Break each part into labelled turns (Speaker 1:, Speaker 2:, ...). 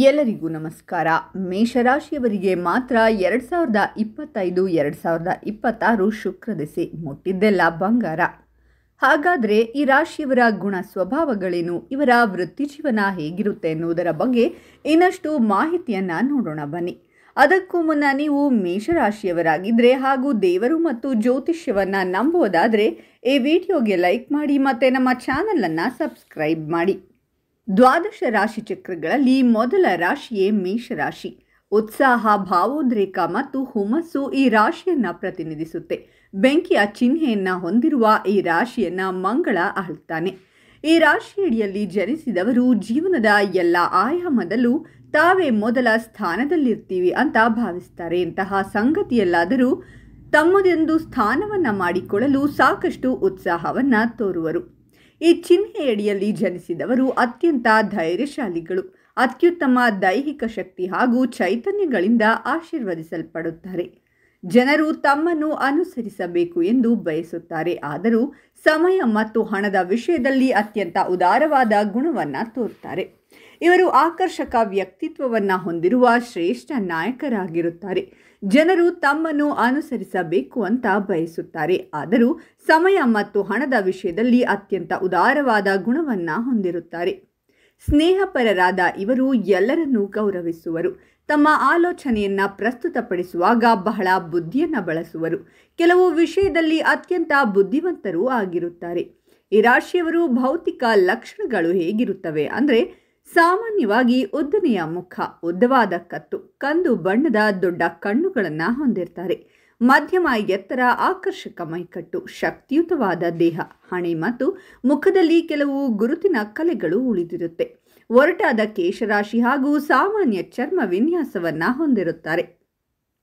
Speaker 1: ಎಲ್ಲರಿಗೂ ನಮಸ್ಕಾರ. ಮೇಷರಾಶಿಯವರಿಗೆ ಮಾತ್ರ 2025-2026 ಶುಕ್ರ ದಶೆ ಮುಟ್ಟಿದ್ದೆಲ್ಲ ಬಂಗಾರ. ಹಾಗಾದರೆ ಈ ರಾಶಿಯವರ ಗುಣ ಸ್ವಭಾವಗಳೇನು, ಇವರ ವೃತ್ತಿ ಜೀವನ ಹೇಗಿರುತ್ತೆ ಎನ್ನುವುದರ ಬಗ್ಗೆ ಇನ್ನಷ್ಟು ಮಾಹಿತಿಯನ್ನು ನೋಡೋಣ ಬನ್ನಿ. ಅದಕ್ಕೂ ಮುನ್ನ ನೀವು ಮೇಷರಾಶಿಯವರಾಗಿದ್ದರೆ ಹಾಗೂ ದೇವರು ಮತ್ತು ಜ್ಯೋತಿಷ್ಯವನ್ನು ನಂಬುವುದಾದರೆ ಈ ವಿಡಿಯೋಗೆ ಲೈಕ್ ಮಾಡಿ ಮತ್ತು ನಮ್ಮ ಚಾನಲನ್ನು ಸಬ್ಸ್ಕ್ರೈಬ್ ಮಾಡಿ. ದ್ವಾದಶ ರಾಶಿ ಚಕ್ರಗಳಲ್ಲಿ ಮೊದಲ ರಾಶಿಯೇ ಮೇಷರಾಶಿ. ಉತ್ಸಾಹ, ಭಾವೋದ್ರೇಕ ಮತ್ತು ಹುಮ್ಮಸ್ಸು ಈ ರಾಶಿಯನ್ನು ಪ್ರತಿನಿಧಿಸುತ್ತೆ. ಬೆಂಕಿಯ ಚಿಹ್ನೆಯನ್ನು ಹೊಂದಿರುವ ಈ ರಾಶಿಯನ್ನು ಮಂಗಳ ಆಳ್ತಾನೆ. ಈ ರಾಶಿಯಡಿಯಲ್ಲಿ ಜನಿಸಿದವರು ಜೀವನದ ಎಲ್ಲ ಆಯಾಮದಲ್ಲೂ ತಾವೇ ಮೊದಲ ಸ್ಥಾನದಲ್ಲಿರ್ತೀವಿ ಅಂತ ಭಾವಿಸ್ತಾರೆ. ಇಂತಹ ಸಂಗತಿಯಲ್ಲಾದರೂ ತಮ್ಮದೊಂದು ಸ್ಥಾನವನ್ನು ಮಾಡಿಕೊಳ್ಳಲು ಸಾಕಷ್ಟು ಉತ್ಸಾಹವನ್ನು ತೋರುವರು. ಈ ಚಿಹ್ನೆಯಡಿಯಲ್ಲಿ ಜನಿಸಿದವರು ಅತ್ಯಂತ ಧೈರ್ಯಶಾಲಿಗಳು. ಅತ್ಯುತ್ತಮ ದೈಹಿಕ ಶಕ್ತಿ ಹಾಗೂ ಚೈತನ್ಯಗಳಿಂದ ಆಶೀರ್ವದಿಸಲ್ಪಡುತ್ತಾರೆ. ಜನರು ತಮ್ಮನ್ನು ಅನುಸರಿಸಬೇಕು ಎಂದು ಬಯಸುತ್ತಾರೆ. ಆದರೂ ಸಮಯ ಮತ್ತು ಹಣದ ವಿಷಯದಲ್ಲಿ ಅತ್ಯಂತ ಉದಾರವಾದ ಗುಣವನ್ನು ತೋರುತ್ತಾರೆ. ಇವರು ಆಕರ್ಷಕ ವ್ಯಕ್ತಿತ್ವವನ್ನು ಹೊಂದಿರುವ ಶ್ರೇಷ್ಠ ನಾಯಕರಾಗಿರುತ್ತಾರೆ. ಜನರು ತಮ್ಮನ್ನು ಅನುಸರಿಸಬೇಕು ಅಂತ ಬಯಸುತ್ತಾರೆ. ಆದರೂ ಸಮಯ ಮತ್ತು ಹಣದ ವಿಷಯದಲ್ಲಿ ಅತ್ಯಂತ ಉದಾರವಾದ ಗುಣವನ್ನು ಹೊಂದಿರುತ್ತಾರೆ. ಸ್ನೇಹಪರರಾದ ಇವರು ಎಲ್ಲರನ್ನೂ ಗೌರವಿಸುವರು. ತಮ್ಮ ಆಲೋಚನೆಯನ್ನು ಪ್ರಸ್ತುತಪಡಿಸುವಾಗ ಬಹಳ ಬುದ್ಧಿಯನ್ನು ಬಳಸುವರು. ಕೆಲವು ವಿಷಯದಲ್ಲಿ ಅತ್ಯಂತ ಬುದ್ಧಿವಂತರೂ ಆಗಿರುತ್ತಾರೆ. ಈ ರಾಶಿಯವರು ಭೌತಿಕ ಲಕ್ಷಣಗಳು ಹೇಗಿರುತ್ತವೆ ಅಂದರೆ, ಸಾಮಾನ್ಯವಾಗಿ ಉದ್ದನೆಯ ಮುಖ, ಉದ್ದವಾದ ಕತ್ತು, ಕಂದು ಬಣ್ಣದ ದೊಡ್ಡ ಕಣ್ಣುಗಳನ್ನು ಹೊಂದಿರ್ತಾರೆ. ಮಧ್ಯಮ ಎತ್ತರ, ಆಕರ್ಷಕ ಮೈಕಟ್ಟು, ಶಕ್ತಿಯುತವಾದ ದೇಹ, ಹಣೆ ಮತ್ತು ಮುಖದಲ್ಲಿ ಕೆಲವು ಗುರುತಿನ ಕಲೆಗಳು ಉಳಿದಿರುತ್ತೆ. ಒರಟಾದ ಕೇಶರಾಶಿ ಹಾಗೂ ಸಾಮಾನ್ಯ ಚರ್ಮ ವಿನ್ಯಾಸವನ್ನು ಹೊಂದಿರುತ್ತಾರೆ.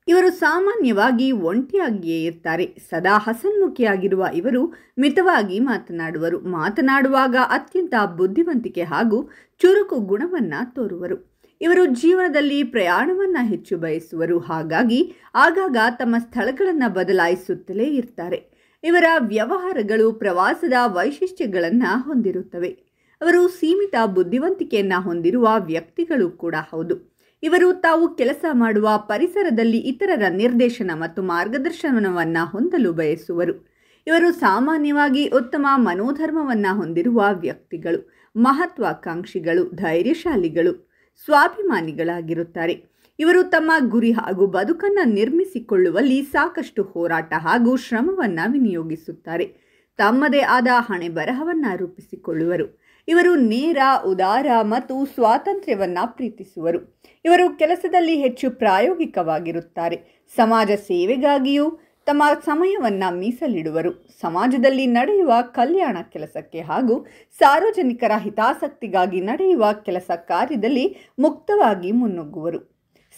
Speaker 1: ಇವರು ಸಾಮಾನ್ಯವಾಗಿ ಒಂಟಿಯಾಗಿಯೇ ಇರ್ತಾರೆ. ಸದಾ ಹಸನ್ಮುಖಿಯಾಗಿರುವ ಇವರು ಮಿತವಾಗಿ ಮಾತನಾಡುವರು. ಮಾತನಾಡುವಾಗ ಅತ್ಯಂತ ಬುದ್ಧಿವಂತಿಕೆ ಹಾಗೂ ಚುರುಕು ಗುಣವನ್ನು ತೋರುವರು. ಇವರು ಜೀವನದಲ್ಲಿ ಪ್ರಯಾಣವನ್ನು ಹೆಚ್ಚು ಬಯಸುವರು. ಹಾಗಾಗಿ ಆಗಾಗ ತಮ್ಮ ಸ್ಥಳಗಳನ್ನು ಬದಲಾಯಿಸುತ್ತಲೇ ಇರ್ತಾರೆ. ಇವರ ವ್ಯವಹಾರಗಳು ಪ್ರವಾಸದ ವೈಶಿಷ್ಟ್ಯಗಳನ್ನು ಹೊಂದಿರುತ್ತವೆ. ಅವರು ಸೀಮಿತ ಬುದ್ಧಿವಂತಿಕೆಯನ್ನು ಹೊಂದಿರುವ ವ್ಯಕ್ತಿಗಳು ಕೂಡ ಹೌದು. ಇವರು ತಾವು ಕೆಲಸ ಮಾಡುವ ಪರಿಸರದಲ್ಲಿ ಇತರರ ನಿರ್ದೇಶನ ಮತ್ತು ಮಾರ್ಗದರ್ಶನವನ್ನು ಹೊಂದಲು ಬಯಸುವರು. ಇವರು ಸಾಮಾನ್ಯವಾಗಿ ಉತ್ತಮ ಮನೋಧರ್ಮವನ್ನು ಹೊಂದಿರುವ ವ್ಯಕ್ತಿಗಳು, ಮಹತ್ವಾಕಾಂಕ್ಷಿಗಳು, ಧೈರ್ಯಶಾಲಿಗಳು, ಸ್ವಾಭಿಮಾನಿಗಳಾಗಿರುತ್ತಾರೆ. ಇವರು ತಮ್ಮ ಗುರಿ ಹಾಗೂ ಬದುಕನ್ನು ನಿರ್ಮಿಸಿಕೊಳ್ಳುವಲ್ಲಿ ಸಾಕಷ್ಟು ಹೋರಾಟ ಹಾಗೂ ಶ್ರಮವನ್ನು ವಿನಿಯೋಗಿಸುತ್ತಾರೆ. ತಮ್ಮದೇ ಆದ ಹಣೆ ಬರಹವನ್ನು ರೂಪಿಸಿಕೊಳ್ಳುವರು. ಇವರು ನೇರ, ಉದಾರ ಮತ್ತು ಸ್ವಾತಂತ್ರ್ಯವನ್ನು ಪ್ರೀತಿಸುವರು. ಇವರು ಕೆಲಸದಲ್ಲಿ ಹೆಚ್ಚು ಪ್ರಾಯೋಗಿಕವಾಗಿರುತ್ತಾರೆ. ಸಮಾಜ ಸೇವೆಗಾಗಿಯೂ ತಮ್ಮ ಸಮಯವನ್ನು ಮೀಸಲಿಡುವರು. ಸಮಾಜದಲ್ಲಿ ನಡೆಯುವ ಕಲ್ಯಾಣ ಕೆಲಸಕ್ಕೆ ಹಾಗೂ ಸಾರ್ವಜನಿಕರ ಹಿತಾಸಕ್ತಿಗಾಗಿ ನಡೆಯುವ ಕೆಲಸ ಕಾರ್ಯದಲ್ಲಿ ಮುಕ್ತವಾಗಿ ಮುನ್ನುಗ್ಗುವರು.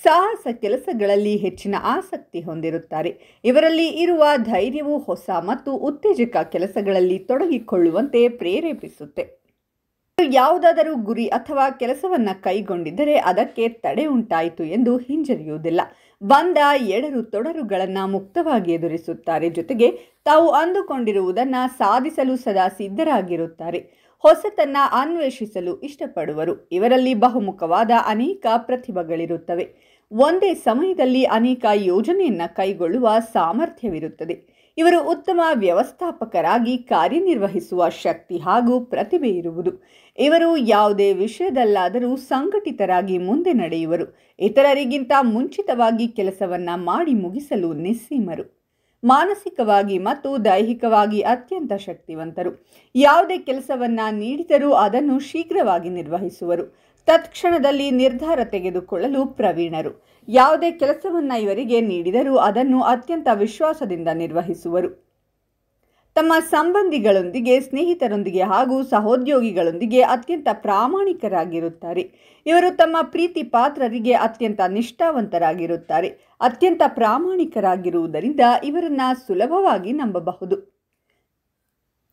Speaker 1: ಸಾಹಸ ಕೆಲಸಗಳಲ್ಲಿ ಹೆಚ್ಚಿನ ಆಸಕ್ತಿ ಹೊಂದಿರುತ್ತಾರೆ. ಇವರಲ್ಲಿ ಇರುವ ಧೈರ್ಯವು ಹೊಸ ಮತ್ತು ಉತ್ತೇಜಕ ಕೆಲಸಗಳಲ್ಲಿ ತೊಡಗಿಕೊಳ್ಳುವಂತೆ ಪ್ರೇರೇಪಿಸುತ್ತೆ. ಯಾವುದಾದರೂ ಗುರಿ ಅಥವಾ ಕೆಲಸವನ್ನು ಕೈಗೊಂಡಿದ್ದರೆ ಅದಕ್ಕೆ ತಡೆ ಉಂಟಾಯಿತು ಎಂದು ಹಿಂಜರಿಯುವುದಿಲ್ಲ. ಬಂದ ಎಡರು ತೊಡರುಗಳನ್ನು ಮುಕ್ತವಾಗಿ ಎದುರಿಸುತ್ತಾರೆ. ಜೊತೆಗೆ ತಾವು ಅಂದುಕೊಂಡಿರುವುದನ್ನು ಸಾಧಿಸಲು ಸದಾ ಸಿದ್ಧರಾಗಿರುತ್ತಾರೆ. ಹೊಸತನ್ನು ಅನ್ವೇಷಿಸಲು ಇಷ್ಟಪಡುವರು. ಇವರಲ್ಲಿ ಬಹುಮುಖವಾದ ಅನೇಕ ಪ್ರತಿಭೆಗಳಿರುತ್ತವೆ. ಒಂದೇ ಸಮಯದಲ್ಲಿ ಅನೇಕ ಯೋಜನೆಯನ್ನು ಕೈಗೊಳ್ಳುವ ಸಾಮರ್ಥ್ಯವಿರುತ್ತದೆ. ಇವರು ಉತ್ತಮ ವ್ಯವಸ್ಥಾಪಕರಾಗಿ ಕಾರ್ಯನಿರ್ವಹಿಸುವ ಶಕ್ತಿ ಹಾಗೂ ಪ್ರತಿಭೆ ಇರುವುದು. ಇವರು ಯಾವುದೇ ವಿಷಯದಲ್ಲಾದರೂ ಸಂಘಟಿತರಾಗಿ ಮುಂದೆ ನಡೆಯುವರು. ಇತರರಿಗಿಂತ ಮುಂಚಿತವಾಗಿ ಕೆಲಸವನ್ನು ಮಾಡಿ ಮುಗಿಸಲು ನಿಸ್ಸೀಮರು. ಮಾನಸಿಕವಾಗಿ ಮತ್ತು ದೈಹಿಕವಾಗಿ ಅತ್ಯಂತ ಶಕ್ತಿವಂತರು. ಯಾವುದೇ ಕೆಲಸವನ್ನು ನೀಡಿದರೂ ಅದನ್ನು ಶೀಘ್ರವಾಗಿ ನಿರ್ವಹಿಸುವರು. ತತ್ಕ್ಷಣದಲ್ಲಿ ನಿರ್ಧಾರ ತೆಗೆದುಕೊಳ್ಳಲು ಪ್ರವೀಣರು. ಯಾವುದೇ ಕೆಲಸವನ್ನು ಇವರಿಗೆ ನೀಡಿದರೂ ಅದನ್ನು ಅತ್ಯಂತ ವಿಶ್ವಾಸದಿಂದ ನಿರ್ವಹಿಸುವರು. ತಮ್ಮ ಸಂಬಂಧಿಗಳೊಂದಿಗೆ, ಸ್ನೇಹಿತರೊಂದಿಗೆ ಹಾಗೂ ಸಹೋದ್ಯೋಗಿಗಳೊಂದಿಗೆ ಅತ್ಯಂತ ಪ್ರಾಮಾಣಿಕರಾಗಿರುತ್ತಾರೆ. ಇವರು ತಮ್ಮ ಪ್ರೀತಿ ಪಾತ್ರರಿಗೆ ಅತ್ಯಂತ ನಿಷ್ಠಾವಂತರಾಗಿರುತ್ತಾರೆ. ಅತ್ಯಂತ ಪ್ರಾಮಾಣಿಕರಾಗಿರುವುದರಿಂದ ಇವರನ್ನು ಸುಲಭವಾಗಿ ನಂಬಬಹುದು.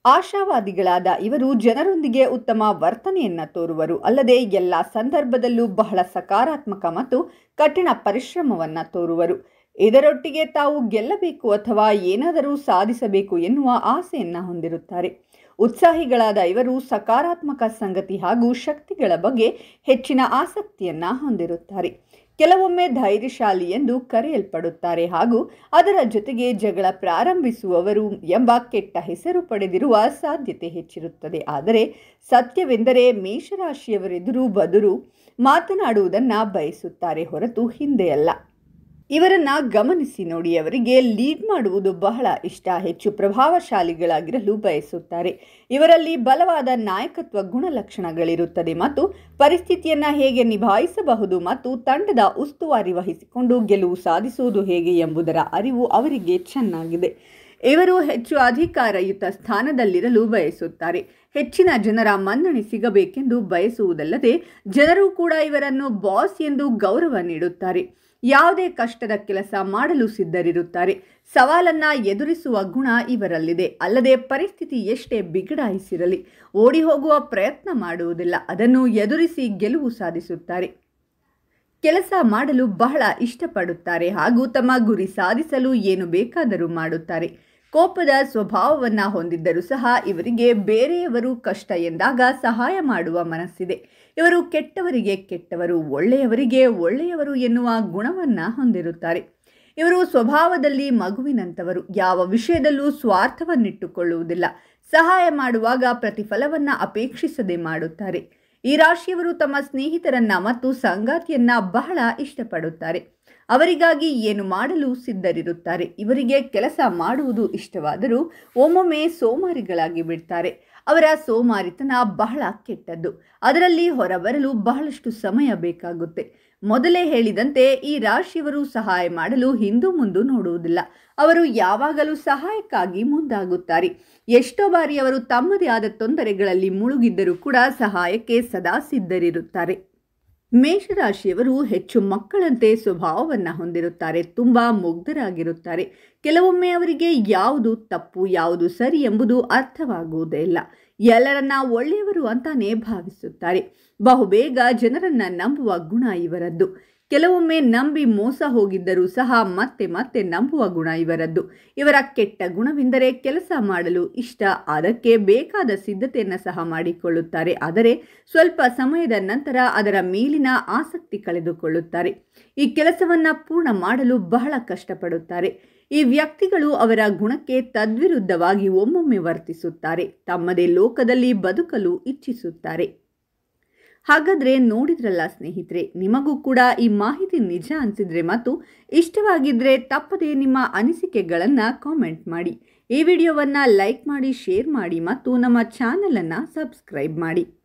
Speaker 1: ಆಶಾವಾದಿಗಳಾದ ಇವರು ಜನರೊಂದಿಗೆ ಉತ್ತಮ ವರ್ತನೆಯನ್ನು ತೋರುವರು. ಅಲ್ಲದೆ ಎಲ್ಲ ಸಂದರ್ಭದಲ್ಲೂ ಬಹಳ ಸಕಾರಾತ್ಮಕ ಮತ್ತು ಕಠಿಣ ಪರಿಶ್ರಮವನ್ನು ತೋರುವರು. ಇದರೊಟ್ಟಿಗೆ ತಾವು ಗೆಲ್ಲಬೇಕು ಅಥವಾ ಏನಾದರೂ ಸಾಧಿಸಬೇಕು ಎನ್ನುವ ಆಸೆಯನ್ನು ಹೊಂದಿರುತ್ತಾರೆ. ಉತ್ಸಾಹಿಗಳಾದ ಇವರು ಸಕಾರಾತ್ಮಕ ಸಂಗತಿ ಹಾಗೂ ಶಕ್ತಿಗಳ ಬಗ್ಗೆ ಹೆಚ್ಚಿನ ಆಸಕ್ತಿಯನ್ನ ಹೊಂದಿರುತ್ತಾರೆ. ಕೆಲವೊಮ್ಮೆ ಧೈರ್ಯಶಾಲಿ ಎಂದು ಕರೆಯಲ್ಪಡುತ್ತಾರೆ ಹಾಗೂ ಅದರ ಜೊತೆಗೆ ಜಗಳ ಪ್ರಾರಂಭಿಸುವವರು ಎಂಬ ಕೆಟ್ಟ ಹೆಸರು ಪಡೆದಿರುವ ಸಾಧ್ಯತೆ ಹೆಚ್ಚಿರುತ್ತದೆ. ಆದರೆ ಸತ್ಯವೆಂದರೆ ಮೇಷರಾಶಿಯವರೆದುರು ಬದುರು ಮಾತನಾಡುವುದನ್ನು ಬಯಸುತ್ತಾರೆ ಹೊರತು ಹಿಂದೆ ಅಲ್ಲ. ಇವರನ್ನ ಗಮನಿಸಿ ನೋಡಿ. ಅವರಿಗೆ ಲೀಡ್ ಮಾಡುವುದು ಬಹಳ ಇಷ್ಟ. ಹೆಚ್ಚು ಪ್ರಭಾವಶಾಲಿಗಳಾಗಿರಲು ಬಯಸುತ್ತಾರೆ. ಇವರಲ್ಲಿ ಬಲವಾದ ನಾಯಕತ್ವ ಗುಣಲಕ್ಷಣಗಳಿರುತ್ತದೆ ಮತ್ತು ಪರಿಸ್ಥಿತಿಯನ್ನು ಹೇಗೆ ನಿಭಾಯಿಸಬಹುದು ಮತ್ತು ತಂಡದ ಉಸ್ತುವಾರಿ ವಹಿಸಿಕೊಂಡು ಗೆಲುವು ಸಾಧಿಸುವುದು ಹೇಗೆ ಎಂಬುದರ ಅರಿವು ಅವರಿಗೆ ಚೆನ್ನಾಗಿದೆ. ಇವರು ಹೆಚ್ಚು ಅಧಿಕಾರಯುತ ಸ್ಥಾನದಲ್ಲಿರಲು ಬಯಸುತ್ತಾರೆ. ಹೆಚ್ಚಿನ ಜನರ ಮನ್ನಣೆ ಸಿಗಬೇಕೆಂದು ಬಯಸುವುದಲ್ಲದೆ ಜನರು ಕೂಡ ಇವರನ್ನು ಬಾಸ್ ಎಂದು ಗೌರವ ನೀಡುತ್ತಾರೆ. ಯಾವುದೇ ಕಷ್ಟದ ಕೆಲಸ ಮಾಡಲು ಸಿದ್ಧರಿರುತ್ತಾರೆ. ಸವಾಲನ್ನು ಎದುರಿಸುವ ಗುಣ ಇವರಲ್ಲಿದೆ. ಅಲ್ಲದೆ ಪರಿಸ್ಥಿತಿ ಎಷ್ಟೇ ಬಿಗಡಾಯಿಸಿರಲಿ ಓಡಿ ಹೋಗುವ ಪ್ರಯತ್ನ ಮಾಡುವುದಿಲ್ಲ. ಅದನ್ನು ಎದುರಿಸಿ ಗೆಲುವು ಸಾಧಿಸುತ್ತಾರೆ. ಕೆಲಸ ಮಾಡಲು ಬಹಳ ಇಷ್ಟಪಡುತ್ತಾರೆ ಹಾಗೂ ತಮ್ಮ ಗುರಿ ಸಾಧಿಸಲು ಏನು ಬೇಕಾದರೂ ಮಾಡುತ್ತಾರೆ. ಕೋಪದ ಸ್ವಭಾವವನ್ನು ಹೊಂದಿದ್ದರೂ ಸಹ ಇವರಿಗೆ ಬೇರೆಯವರು ಕಷ್ಟ ಎಂದಾಗ ಸಹಾಯ ಮಾಡುವ ಮನಸ್ಸಿದೆ. ಇವರು ಕೆಟ್ಟವರಿಗೆ ಕೆಟ್ಟವರು, ಒಳ್ಳೆಯವರಿಗೆ ಒಳ್ಳೆಯವರು ಎನ್ನುವ ಗುಣವನ್ನು ಹೊಂದಿರುತ್ತಾರೆ. ಇವರು ಸ್ವಭಾವದಲ್ಲಿ ಮಗುವಿನಂಥವರು. ಯಾವ ವಿಷಯದಲ್ಲೂ ಸ್ವಾರ್ಥವನ್ನಿಟ್ಟುಕೊಳ್ಳುವುದಿಲ್ಲ. ಸಹಾಯ ಮಾಡುವಾಗ ಪ್ರತಿಫಲವನ್ನು ಅಪೇಕ್ಷಿಸದೆ ಮಾಡುತ್ತಾರೆ. ಈ ರಾಶಿಯವರು ತಮ್ಮ ಸ್ನೇಹಿತರನ್ನ ಮತ್ತು ಸಂಗಾತಿಯನ್ನ ಬಹಳ ಇಷ್ಟಪಡುತ್ತಾರೆ. ಅವರಿಗಾಗಿ ಏನು ಮಾಡಲು ಸಿದ್ಧರಿರುತ್ತಾರೆ. ಇವರಿಗೆ ಕೆಲಸ ಮಾಡುವುದು ಇಷ್ಟವಾದರೂ ಒಮ್ಮೊಮ್ಮೆ ಸೋಮಾರಿಗಳಾಗಿ ಬಿಡ್ತಾರೆ. ಅವರ ಸೋಮಾರಿತನ ಬಹಳ ಕೆಟ್ಟದ್ದು. ಅದರಲ್ಲಿ ಹೊರಬರಲು ಬಹಳಷ್ಟು ಸಮಯ ಬೇಕಾಗುತ್ತೆ. ಮೊದಲೇ ಹೇಳಿದಂತೆ ಈ ರಾಶಿಯವರು ಸಹಾಯ ಮಾಡಲು ಹಿಂದು ಮುಂದು ನೋಡುವುದಿಲ್ಲ. ಅವರು ಯಾವಾಗಲೂ ಸಹಾಯಕ್ಕಾಗಿ ಮುಂದಾಗುತ್ತಾರೆ. ಎಷ್ಟೋ ಬಾರಿ ಅವರು ತಮ್ಮದೇ ಆದ ತೊಂದರೆಗಳಲ್ಲಿ ಮುಳುಗಿದ್ದರೂ ಕೂಡ ಸಹಾಯಕ್ಕೆ ಸದಾ ಸಿದ್ಧರಿರುತ್ತಾರೆ. ಮೇಷರಾಶಿಯವರು ಹೆಚ್ಚು ಮಕ್ಕಳಂತೆ ಸ್ವಭಾವವನ್ನು ಹೊಂದಿರುತ್ತಾರೆ. ತುಂಬ ಮುಗ್ಧರಾಗಿರುತ್ತಾರೆ. ಕೆಲವೊಮ್ಮೆ ಅವರಿಗೆ ಯಾವುದು ತಪ್ಪು ಯಾವುದು ಸರಿ ಎಂಬುದು ಅರ್ಥವಾಗುವುದೇ ಇಲ್ಲ. ಎಲ್ಲರನ್ನ ಒಳ್ಳೆಯವರು ಅಂತಾನೆ ಭಾವಿಸುತ್ತಾರೆ. ಬಹುಬೇಗ ಜನರನ್ನ ನಂಬುವ ಗುಣ ಇವರದ್ದು. ಕೆಲವೊಮ್ಮೆ ನಂಬಿ ಮೋಸ ಹೋಗಿದ್ದರೂ ಸಹ ಮತ್ತೆ ಮತ್ತೆ ನಂಬುವ ಗುಣ ಇವರದ್ದು. ಇವರ ಕೆಟ್ಟ ಗುಣವೆಂದರೆ ಕೆಲಸ ಮಾಡಲು ಇಷ್ಟ. ಅದಕ್ಕೆ ಬೇಕಾದ ಸಿದ್ಧತೆಯನ್ನು ಸಹ ಮಾಡಿಕೊಳ್ಳುತ್ತಾರೆ. ಆದರೆ ಸ್ವಲ್ಪ ಸಮಯದ ನಂತರ ಅದರ ಮೇಲಿನ ಆಸಕ್ತಿ ಕಳೆದುಕೊಳ್ಳುತ್ತಾರೆ. ಈ ಕೆಲಸವನ್ನು ಪೂರ್ಣ ಮಾಡಲು ಬಹಳ ಕಷ್ಟಪಡುತ್ತಾರೆ. ಈ ವ್ಯಕ್ತಿಗಳು ಅವರ ಗುಣಕ್ಕೆ ತದ್ವಿರುದ್ಧವಾಗಿ ಒಮ್ಮೊಮ್ಮೆ ವರ್ತಿಸುತ್ತಾರೆ. ತಮ್ಮದೇ ಲೋಕದಲ್ಲಿ ಬದುಕಲು ಇಚ್ಛಿಸುತ್ತಾರೆ. ಹಾಗಾದರೆ ನೋಡಿದ್ರಲ್ಲ ಸ್ನೇಹಿತರೆ, ನಿಮಗೂ ಕೂಡ ಈ ಮಾಹಿತಿ ನಿಜ ಅನಿಸಿದರೆ ಮತ್ತು ಇಷ್ಟವಾಗಿದ್ದರೆ ತಪ್ಪದೇ ನಿಮ್ಮ ಅನಿಸಿಕೆಗಳನ್ನು ಕಾಮೆಂಟ್ ಮಾಡಿ. ಈ ವಿಡಿಯೋವನ್ನು ಲೈಕ್ ಮಾಡಿ, ಶೇರ್ ಮಾಡಿ ಮತ್ತು ನಮ್ಮ ಚಾನಲನ್ನು ಸಬ್ಸ್ಕ್ರೈಬ್ ಮಾಡಿ.